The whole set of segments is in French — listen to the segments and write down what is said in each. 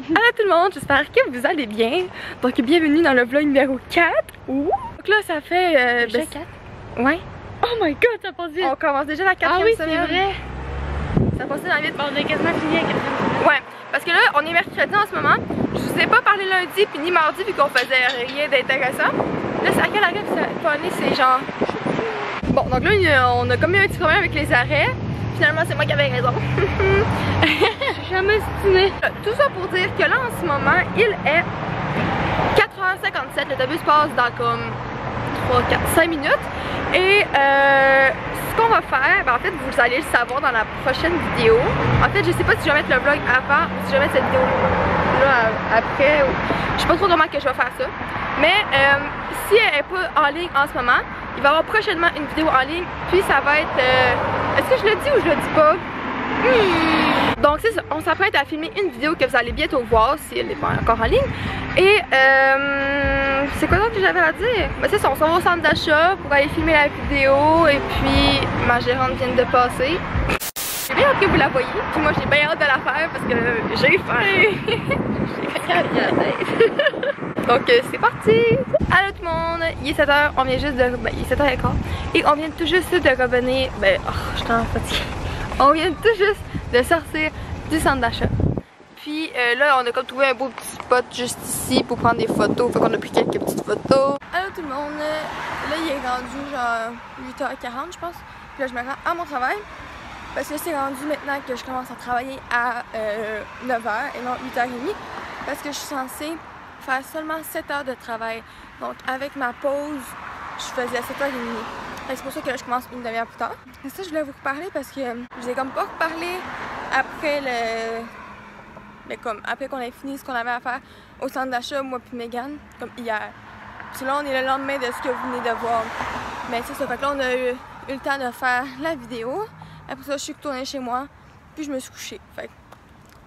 Allô tout le monde, j'espère que vous allez bien. Donc bienvenue dans le vlog numéro 4. Ouh. Donc là ça fait... déjà 4? Ouais. Oh my god, ça passe vite. On commence déjà la 4e semaine. Ah oui, c'est vrai. Ça passe dans vite. On a quasiment fini la 4e semaine. Ouais, parce que là on est mercredi en ce moment. Je vous ai pas parlé lundi puis ni mardi vu qu'on faisait rien d'intéressant. Là c'est à quel arrêt que ça pas né, c'est genre... Bon donc là on a comme eu un petit problème avec les arrêts. Finalement c'est moi qui avais raison. J'ai jamais estimé. Tout ça pour dire que là en ce moment il est 4h57, l'autobus passe dans comme 3, 4, 5 minutes. Et ce qu'on va faire, ben en fait vous allez le savoir dans la prochaine vidéo. En fait je sais pas si je vais mettre le vlog avant ou si je vais mettre cette vidéo là après. Je sais pas trop comment que je vais faire ça. Mais si elle n'est pas en ligne en ce moment, il va y avoir prochainement une vidéo en ligne. Puis ça va être... est-ce que je le dis ou je le dis pas? Donc c'est ça, on s'apprête à filmer une vidéo que vous allez bientôt voir si elle n'est pas encore en ligne. Et c'est quoi d'autre que j'avais à dire? Ben c'est ça, on s'en va au centre d'achat pour aller filmer la vidéo. Et puis ma gérante vient de passer. J'ai bien hâte que vous la voyez. Puis moi j'ai bien hâte de la faire parce que j'ai faim. Donc c'est parti! Allô tout le monde! Il est 7h, on vient juste de... Ben il est 7h15. Et on vient tout juste de revenir... Ben oh, je suis tellement fatiguée. On vient tout juste de sortir du centre d'achat. Puis là on a comme trouvé un beau petit spot juste ici pour prendre des photos. Fait qu'on a pris quelques petites photos. Allô tout le monde! Là il est rendu genre 8h40 je pense. Puis là je me rends à mon travail. Parce que c'est rendu maintenant que je commence à travailler à 9h et non 8h30. Parce que je suis censée faire seulement 7 heures de travail. Donc avec ma pause, je faisais 7h30. C'est pour ça que là, je commence une demi-heure plus tard. Et ça, je voulais vous reparler parce que je vous ai comme pas reparlé après mais comme après qu'on ait fini ce qu'on avait à faire au centre d'achat, moi puis Megan, comme hier. Puis là, on est le lendemain de ce que vous venez de voir. Mais c'est ça, fait que là, on a eu le temps de faire la vidéo. Après ça, je suis retournée chez moi, puis je me suis couchée. Fait que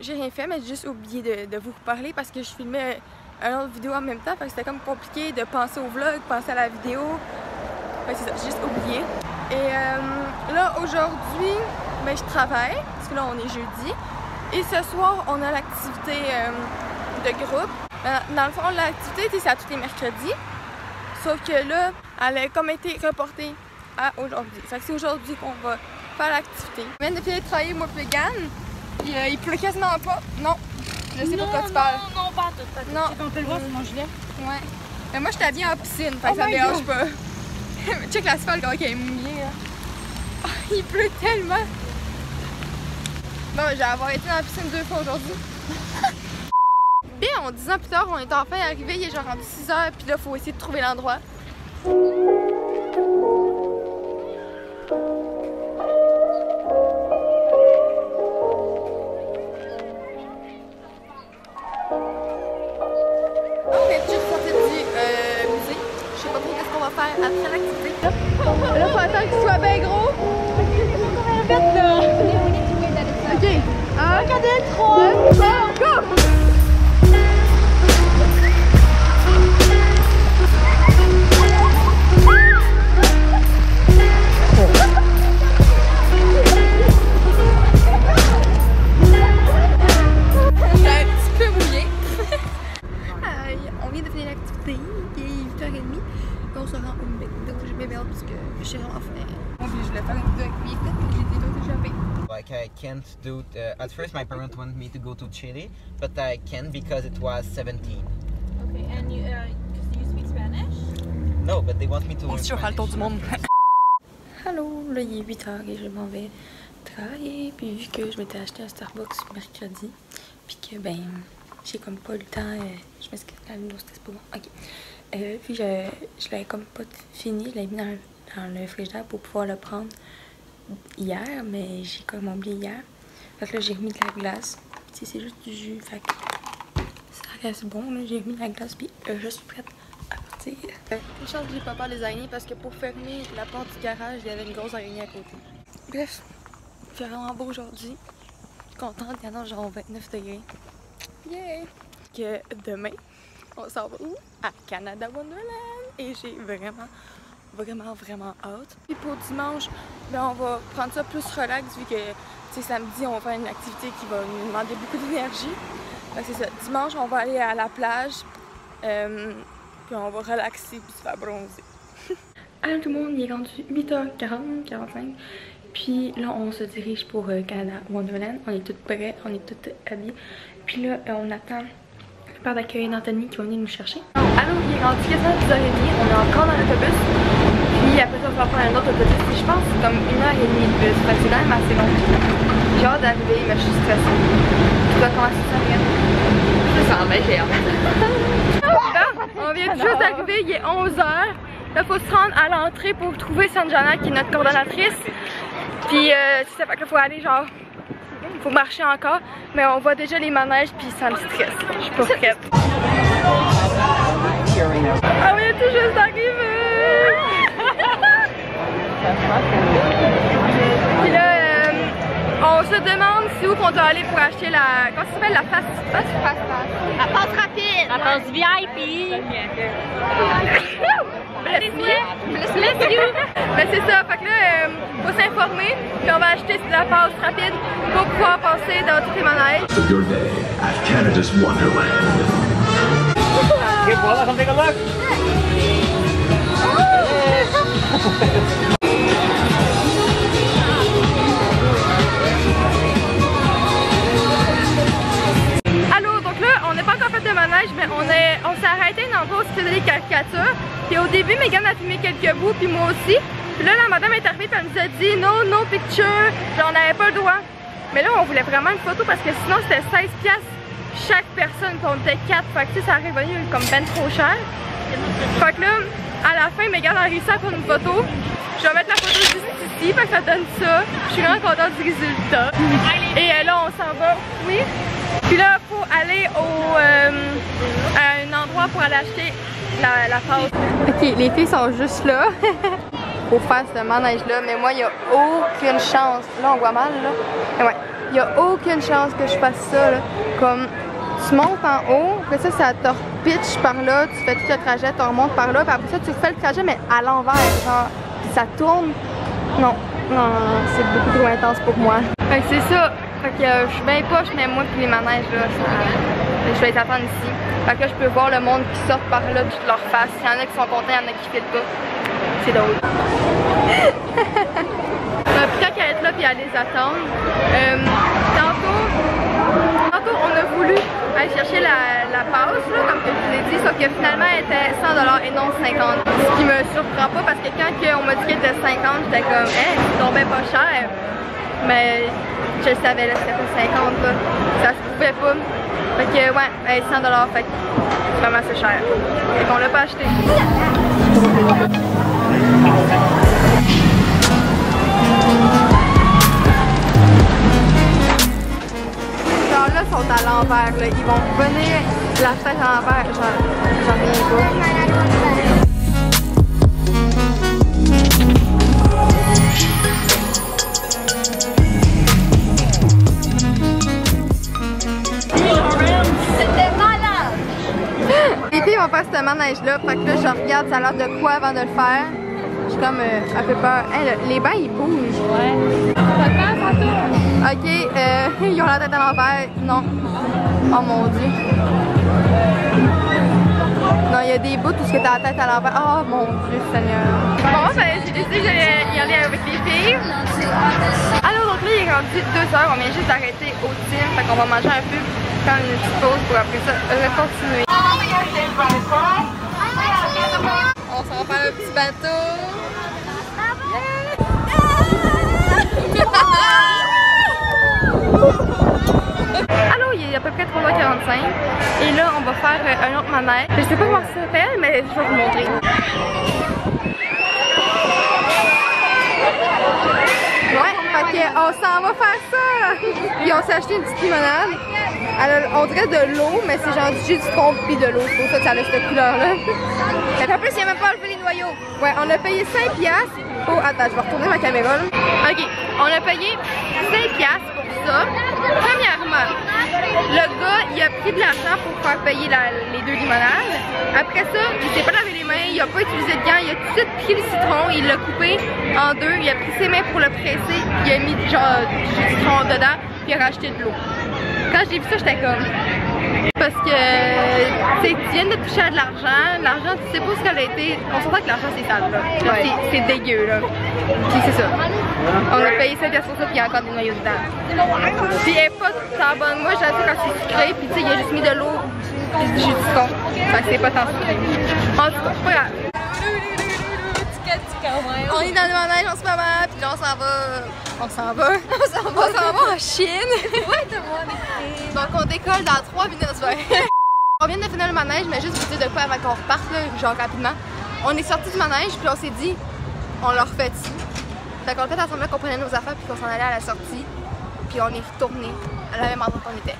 j'ai rien fait, mais j'ai juste oublié de vous reparler parce que je filmais une autre vidéo en même temps. Fait que c'était comme compliqué de penser au vlog, penser à la vidéo. Fait que c'est ça, j'ai juste oublié. Et là, aujourd'hui, ben, je travaille, parce que là, on est jeudi. Et ce soir, on a l'activité de groupe. Dans le fond, l'activité, c'est à tous les mercredis. Sauf que là, elle a comme été reportée à aujourd'hui. Fait que c'est aujourd'hui qu'on va faire l'activité. On vient de finir de travailler, moi et Megan. Puis il pleut quasiment pas. Non, je sais pas pourquoi tu parles. Non, pas tout. Non. On peut le voir sur mon gilet. Ouais. Mais moi, je t'habille en piscine, fait que ça me dérange pas. Check l'asphalte, comment elle est mouillée. Oh, il pleut tellement. Bon, j'ai avoir été dans la piscine 2 fois aujourd'hui. Bien, en 10 ans plus tard, on est enfin arrivé. Il est genre rendu 6h, puis là, il faut essayer de trouver l'endroit. Après l'activité. Là, faut attendre qu'il soit bien gros. Ok. 1, 4, 3. Go! On vient de finir l'activité, il est 8h30. On se rend au McDo, j'ai bien hâte parce que j'ai vraiment faim. Je voulais faire une vidéo avec lui, mais j'ai dit d'autres échappés. Like I can't do at first my parents wanted me to go to Chile, but I can't because it was 17. Okay, and you speak Spanish? No, but they want me to learn On le tour du monde. Spanish. Allô, là il est 8h et je m'en vais travailler. Puis vu que je m'étais acheté un Starbucks mercredi, puis que ben j'ai comme pas eu le temps, je m'excuse, la vidéo c'était pas bon. Ok. Puis je l'avais comme pas fini, je l'avais mis dans le frigidaire pour pouvoir le prendre hier, mais j'ai comme oublié hier. Fait que là j'ai remis de la glace. Puis c'est juste du jus, fait que ça reste bon. J'ai remis de la glace, puis je suis prête à partir. Une chance que j'ai pas peur des araignées parce que pour fermer la porte du garage, il y avait une grosse araignée à côté. Bref, il fait vraiment beau aujourd'hui. Je suis contente, il y en a genre 29 degrés. Yeah! Que demain, on s'en va où? À Canada Wonderland! Et j'ai vraiment hâte. Puis pour dimanche, ben on va prendre ça plus relax vu que samedi on va faire une activité qui va nous demander beaucoup d'énergie. c'est ça. Dimanche, on va aller à la plage. Puis on va relaxer puis se faire bronzer. Allô tout le monde, il est rendu 8h40, 45. Puis là, on se dirige pour Canada Wonderland. On est toutes prêts, on est toutes habillées. Puis là, on attend le père d'accueil d'Anthony qui va venir nous chercher. Allô, il est rendu quasiment 10h30. On est encore dans l'autobus. Puis après ça, on va prendre un autre autobus. Puis je pense que c'est comme 1h30 de bus. Fait que c'est quand même assez long. J'ai hâte d'arriver, mais je suis stressée. Toi, comment ça vient? Je me sens bien, j'ai hâte. On vient juste d'arriver, il est 11h. Là, il faut se rendre à l'entrée pour trouver Sanjana qui est notre coordonnatrice. Puis, c'est ça, fait que là, faut aller genre. Faut marcher encore. Mais on voit déjà les manèges, puis ça me stresse. Je suis pas prête. Ah, on vient tout juste d'arriver! Puis là, on se demande si où qu'on doit aller pour acheter la. Comment ça s'appelle? La passe. La passe rapide! La passe VIP! Mais c'est ça, fait que là, faut s'informer, puis on va acheter la passe rapide pour pouvoir passer dans tous les manèges. Your day at Canada's Wonderland. Here, Paula, come take a look. Allô, donc là, on n'a pas encore fait de manège, mais on s'est arrêté à un endroit où on se faisait des caricatures. Puis au début, Megan a filmé quelques bouts, puis moi aussi. Puis là, la madame est arrivée, puis elle nous a dit no picture, genre on n'avait pas le droit. Mais là, on voulait vraiment une photo parce que sinon, c'était 16$ chaque personne, puis on était 4. Fait que ça a revenu comme ben trop cher. Fait que là, à la fin, Megan a réussi à prendre une photo. Je vais mettre la photo juste ici, parce que ça donne ça. Je suis vraiment contente du résultat. Et là, on s'en va. Oui. Puis là, il faut aller à un endroit pour aller acheter la pâte. Ok, les filles sont juste là pour faire ce manège-là, mais moi, il n'y a aucune chance. Là, on voit mal, là. Mais ouais, il n'y a aucune chance que je fasse ça, là. Comme, tu montes en haut, après ça te repitch par là, tu fais tout le trajet, tu remontes par là, puis après ça, tu fais le trajet, mais à l'envers, genre, puis ça tourne. Non, c'est beaucoup trop intense pour moi. Fait que c'est ça. Fait que je suis bien poche, mais moi, puis les manèges, là, je vais les attendre ici. Fait que là, je peux voir le monde qui sort par là, toute leur face. Il y en a qui sont contents, il y en a qui filent pas. C'est drôle. Puis quand elle est là, puis elle les attend. Tantôt, on a voulu aller chercher la passe, là, comme je vous ai dit, sauf que finalement, elle était 100$ et non 50$. Ce qui me surprend pas, parce que quand on m'a dit qu'elle était 50$, j'étais comme, hey, c'est tombait pas cher. Mais je le savais, là, c'était pas 50$, là. Ça se pouvait pas. Fait que, ouais, 100$, fait que c'est vraiment assez cher. Fait qu'on l'a pas acheté. Genre là, ils sont à l'envers, là. Ils vont venir la tête à l'envers. J'en reviens pas. Les filles vont faire ce manège-là, fait que là, je regarde, ça a l'air de quoi avant de le faire. Je suis comme un peu peur. Hey, les bains, ils bougent. Ouais. Ok, ils ont la tête à l'envers. Non. Oh mon dieu. Non, il y a des bouts où tu as la tête à l'envers. Oh mon dieu, Seigneur. Bon, ben, j'ai décidé que j'allais y aller avec les filles. Alors, donc là, il est rendu 2h. On vient juste d'arrêter au team. Fait qu'on va manger un peu, faire une petite pause pour après ça continuer. On s'en va faire un petit bateau. Allô, il est à peu près 3h45 et là on va faire un autre manège. Je sais pas comment ça s'appelle, mais je vais vous montrer. Ouais, fait qu'on s'en va faire ça. Puis on s'est acheté une petite limonade. On dirait de l'eau, mais c'est genre du jus de citron puis de l'eau. C'est pour ça que ça a cette couleur-là. En plus, il a même pas enlevé les noyaux. Ouais, on a payé 5$. Oh, attends, je vais retourner ma caméra là. Ok, on a payé 5$ pour ça. Premièrement, le gars, il a pris de l'argent pour faire payer les 2 limonades. Après ça, il s'est pas lavé les mains, il a pas utilisé de gants, il a tout de suite pris le citron, il l'a coupé en 2, il a pris ses mains pour le presser, il a mis genre du jus de citron dedans, puis il a racheté de l'eau. Quand j'ai vu ça, j'étais comme, Parce que tu viens de toucher à de l'argent, tu sais pas ce qu'elle a été. On s'entend que l'argent c'est sale là. Ouais. C'est dégueu là. Puis c'est ça. On a payé 7$ pour ça puis il y a encore des noyaux dedans. Puis elle est pas tant bonne. Moi j'ai fait quand c'est sucré puis tu sais il a juste mis de l'eau puis du jus de citron. Fait que c'est pas tant sucré. En tout cas, c'est pas grave. On est dans le manège en ce moment, puis là on s'en va en Chine. Donc on décolle dans 3 minutes. On vient de finir le manège, mais juste vous dire de quoi avant qu'on reparte, là, genre rapidement. On est sorti du manège, puis on s'est dit, on leur fait ici. Fait qu'on a fait ensemble qu'on prenait nos affaires, puis qu'on s'en allait à la sortie. Puis on est retourné à la même endroit qu'on était.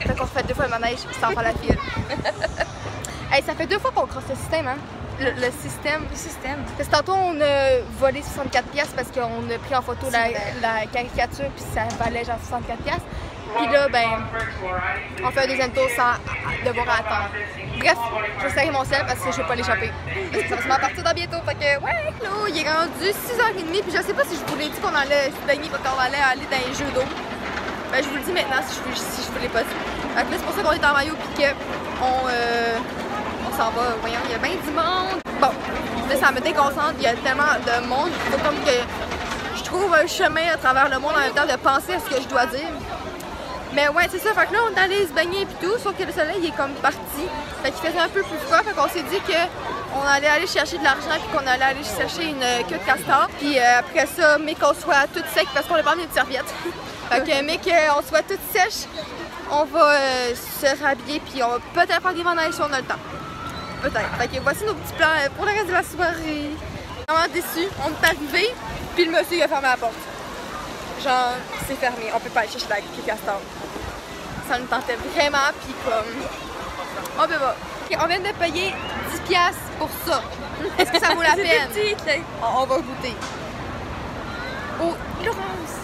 Fait qu'on refait 2 fois le manège, sans faire la file. Hey, ça fait 2 fois qu'on crosse le système, hein? Le système. Parce que tantôt on a volé 64$ parce qu'on a pris en photo la caricature puis ça valait genre 64$. Puis là ben on fait un deuxième tour sans devoir attendre. Bref, je vais serrer mon sel parce que je vais pas l'échapper. Parce que ça va se mettre à partir dans bientôt. Fait que ouais, là, il est rendu 6h30 puis je sais pas si je vous l'ai dit qu'on allait se baigner parce qu'on allait aller dans les jeux d'eau. Ben je vous le dis maintenant si je voulais pas. Fait que là c'est pour ça qu'on est en maillot puis que on s'en va, voyons, il y a bien du monde. Bon, là, ça me déconcentre, il y a tellement de monde, il faut comme que je trouve un chemin à travers le monde en même temps de penser à ce que je dois dire. Mais ouais, c'est ça, fait que là, on est allé se baigner et tout, sauf que le soleil il est comme parti. Fait qu'il faisait un peu plus froid, fait qu'on s'est dit qu'on allait aller chercher de l'argent puis qu'on allait aller chercher une queue de castor. Puis après ça, mais qu'on soit toute sec parce qu'on n'a pas amené de serviette. Fait que mais qu'on soit toute sèche, on va se rhabiller puis on va peut-être faire des manèges si on a le temps. Peut-être. Fait que voici nos petits plans pour le reste de la soirée. Vraiment déçu. On est arrivé, puis le monsieur il a fermé la porte. Genre, c'est fermé. On peut pas aller chercher la queue castor. Ça nous tentait vraiment, puis comme... On peut pas. Okay, on vient de payer 10$ pour ça. Est-ce que ça vaut la peine? On va goûter. Oh, Laurence!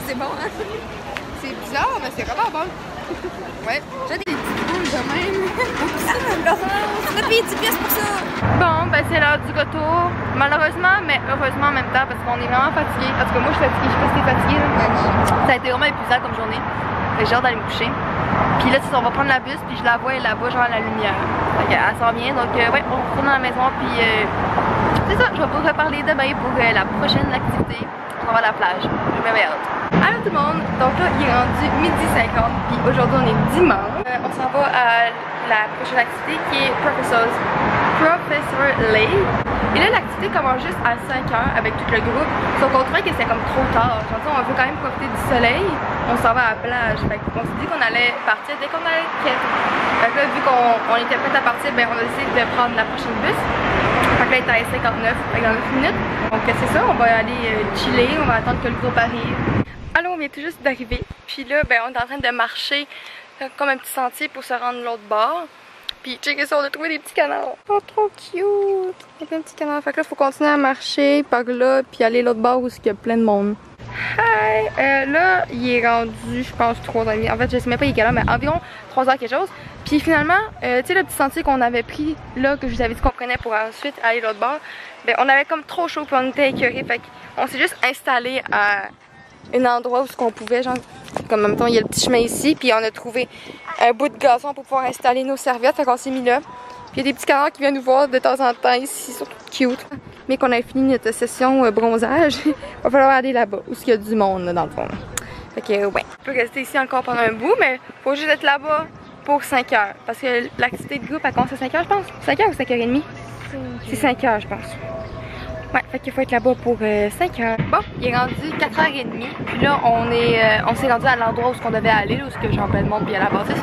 C'est bon, hein? C'est bizarre, mais c'est vraiment bon. Ouais, j'ai des petites boules de même. On a payé 10$ pour ça. Bon, ben c'est l'heure du retour. Malheureusement, mais heureusement en même temps parce qu'on est vraiment fatigué. En tout cas, moi je suis fatiguée, je sais pas si t'es fatiguée. Ça a été vraiment épuisant comme journée. J'ai hâte d'aller me coucher. Puis là, on va prendre la bus, puis je la vois là-bas, genre à la lumière. Fait elle s'en vient, donc ouais, on retourne à la maison, puis c'est ça, je vais vous reparler demain pour la prochaine activité. On va à la plage. Je me mets hâte. Allô tout le monde, donc là il est rendu 12h50 puis aujourd'hui on est dimanche. On s'en va à la prochaine activité qui est Professor Lay. Et là l'activité commence juste à 5h avec tout le groupe. Donc on trouvait que c'était comme trop tard. Genre, on veut quand même profiter du soleil. On s'en va à la plage. Fait qu'on s'est dit qu'on allait partir dès qu'on allait être prête. Fait que là vu qu'on était prête à partir, ben on a décidé de prendre la prochaine bus. Fait que là il est à 59, fait dans 9 minutes. Donc c'est ça, on va aller chiller, on va attendre que le groupe arrive. Alors on vient tout juste d'arriver, puis là ben, on est en train de marcher comme un petit sentier pour se rendre de l'autre bord. Puis checkez ça, on a trouvé des petits canards. Oh trop cute! Il y a plein de petits canards, fait que là il faut continuer à marcher par là, puis aller l'autre bord où il y a plein de monde. Hi! Là il est rendu je pense 3h30, en fait je sais même pas il est quelle heure, mais environ 3h quelque chose. Puis finalement, tu sais le petit sentier qu'on avait pris là, que je vous avais dit qu'on prenait pour ensuite aller l'autre bord, ben on avait comme trop chaud puis on était écœurés, fait qu'on s'est juste installé à un endroit où ce qu'on pouvait, genre comme en même temps il y a le petit chemin ici, puis on a trouvé un bout de gazon pour pouvoir installer nos serviettes, fait qu'on s'est mis là. Puis il y a des petits canards qui viennent nous voir de temps en temps ici, ils sont cute. Mais qu'on a fini notre session bronzage, il va falloir aller là-bas, où il y a du monde là, dans le fond. Fait que ouais, on peut rester ici encore pendant un bout, mais faut juste être là-bas pour 5h. Parce que l'activité de groupe elle commence à 5h je pense. 5h ou 5h30? C'est 5h je pense. Ouais, fait qu'il faut être là-bas pour 5h. Bon, il est rendu 4h30. Puis là, on s'est rendu à l'endroit où on devait aller, là, où j'ai plein de monde puis à la bâtisse.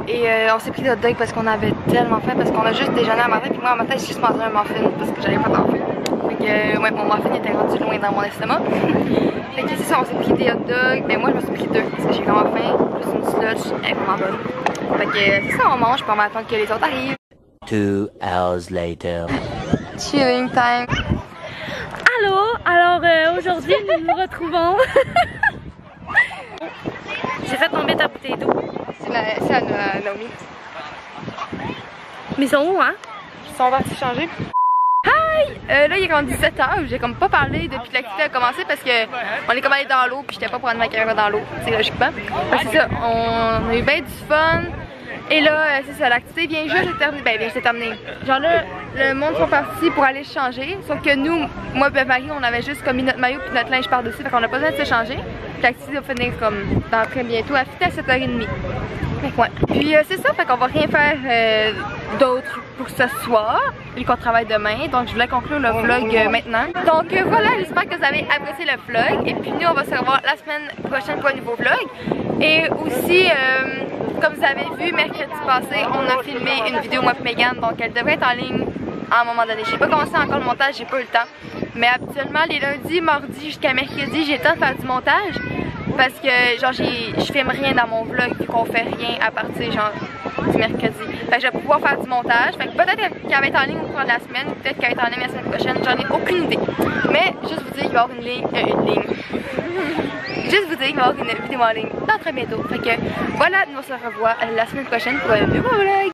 Et on s'est pris de hot dog parce qu'on avait tellement faim, parce qu'on a juste déjeuné à matin. Puis moi, à matin, j'ai juste mangé un muffin parce que j'avais pas tant faim. Fait que, ouais, mon muffin était rendu loin dans mon estomac. Fait que c'est ça, on s'est pris des hot dogs. Mais moi, je me suis pris 2 parce que j'ai vraiment faim. Plus une sludge, elle est vraiment bonne. Fait que c'est ça, on mange, puis on va attendre que les autres arrivent. 2 hours later. Chilling time. Allô, alors aujourd'hui nous nous retrouvons. J'ai fait tomber ta bouteille d'eau. C'est à Naomi. Mais ils sont où, hein? Ils sont partis changer. Hi! Là il est comme 17h, j'ai comme pas parlé depuis que l'activité a commencé parce que on est comme allé dans l'eau puis j'étais pas pour prendre ma caméra dans l'eau, c'est logiquement. C'est ça, on a eu bien du fun. Et là, c'est ça, l'activité vient juste de terminer. Ben, vient de terminer. Genre là, le monde sont partis pour aller se changer. Sauf que nous, moi et Marie, on avait juste comme mis notre maillot puis notre linge par-dessus. Fait qu'on a pas besoin de se changer. Puis l'activité va finir comme dans très bientôt. Elle finit à 7h30. Fait que ouais. Puis c'est ça, fait qu'on va rien faire d'autre pour ce soir. Et qu'on travaille demain. Donc je voulais conclure le vlog maintenant. Donc voilà, j'espère que vous avez apprécié le vlog. Et puis nous, on va se revoir la semaine prochaine pour un nouveau vlog. Et aussi, comme vous avez vu, mercredi passé, on a filmé une vidéo moi et Megan, donc elle devrait être en ligne à un moment donné. J'ai pas commencé encore le montage, j'ai pas eu le temps. Mais habituellement, les lundis, mardis jusqu'à mercredi, j'ai le temps de faire du montage. Parce que genre je filme rien dans mon vlog vu qu'on fait rien à partir genre du mercredi. Fait que je vais pouvoir faire du montage. Fait que peut-être qu'elle va être en ligne au cours de la semaine, peut-être qu'elle va être en ligne la semaine prochaine, j'en ai aucune idée. Mais juste vous dire qu'il va y avoir une ligne. Juste vous dire qu'il va y avoir une vidéo en ligne dans très bientôt. Fait que voilà, nous on se revoit la semaine prochaine pour un nouveau vlog.